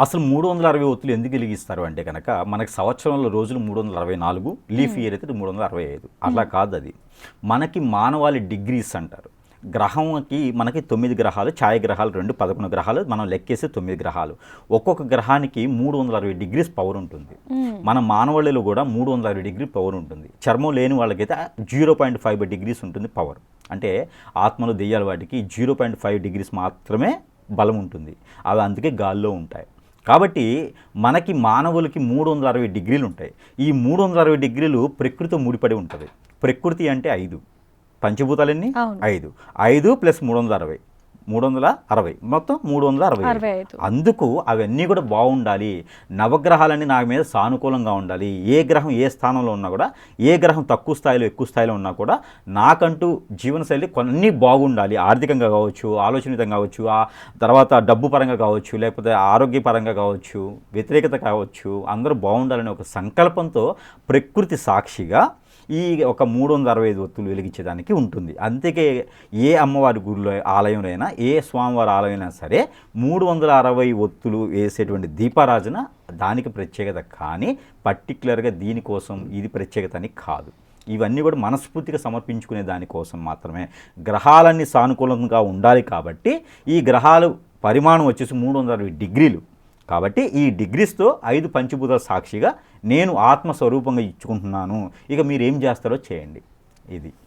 అసలు 360 ఒత్తులు ఎందుకు వెలిగిస్తారు అంటే కనుక మనకి సంవత్సరంలో రోజులు 364, లీఫ్ ఇయర్ అయితే 365. అట్లా కాదు అది. మనకి మానవాళి డిగ్రీస్ అంటారు. గ్రహంకి మనకి 9 గ్రహాలు, ఛాయాగ్రహాలు 2, 11 గ్రహాలు, మనం లెక్కేస్తే 9 గ్రహాలు. ఒక్కొక్క గ్రహానికి 360 డిగ్రీస్ పవర్ ఉంటుంది. మన మానవాళిలో కూడా 360 డిగ్రీ పవర్ ఉంటుంది. చర్మం లేని వాళ్ళకైతే 0.5 డిగ్రీస్ ఉంటుంది పవర్. అంటే ఆత్మలు దెయ్యాల వాటికి 0.5 డిగ్రీస్ మాత్రమే బలం ఉంటుంది. అవి అందుకే గాల్లో ఉంటాయి. కాబట్టి మనకి మానవులకి 360 డిగ్రీలు ఉంటాయి. ఈ 360 డిగ్రీలు ప్రకృతితో ముడిపడి ఉంటుంది. ప్రకృతి అంటే 5, పంచభూతాలన్నీ 5, 5 + 360, 360, మొత్తం 365. అందుకు అవన్నీ కూడా బాగుండాలి. నవగ్రహాలన్నీ నా మీద సానుకూలంగా ఉండాలి. ఏ గ్రహం ఏ స్థానంలో ఉన్నా కూడా, ఏ గ్రహం తక్కువ స్థాయిలో ఎక్కువ స్థాయిలో ఉన్నా కూడా నాకంటూ జీవనశైలి కొన్ని బాగుండాలి. ఆర్థికంగా కావచ్చు, ఆలోచనీతంగా కావచ్చు, ఆ తర్వాత డబ్బు పరంగా కావచ్చు, లేకపోతే ఆరోగ్యపరంగా కావచ్చు, వ్యతిరేకత కావచ్చు, అందరూ బాగుండాలనే ఒక సంకల్పంతో ప్రకృతి సాక్షిగా ఈ ఒక 365 ఒత్తులు వెలిగించేదానికి ఉంటుంది. అందుకే ఏ అమ్మవారి గుడిలో ఆలయంలో అయినా, ఏ స్వామివారి ఆలయం అయినా సరే 360 ఒత్తులు వేసేటువంటి దీపారాజన దానికి ప్రత్యేకత. కానీ పర్టికులర్గా దీనికోసం ఇది ప్రత్యేకత అని కాదు. ఇవన్నీ కూడా మనస్ఫూర్తిగా సమర్పించుకునే దానికోసం మాత్రమే. గ్రహాలన్నీ సానుకూలంగా ఉండాలి కాబట్టి ఈ గ్రహాలు పరిమాణం వచ్చేసి 360 డిగ్రీలు. కాబట్టి ఈ డిగ్రీస్తో 5 పంచభూతాల సాక్షిగా నేను ఆత్మస్వరూపంగా ఇచ్చుకుంటున్నాను. ఇక మీరు ఏం చేస్తారో చేయండి. ఇది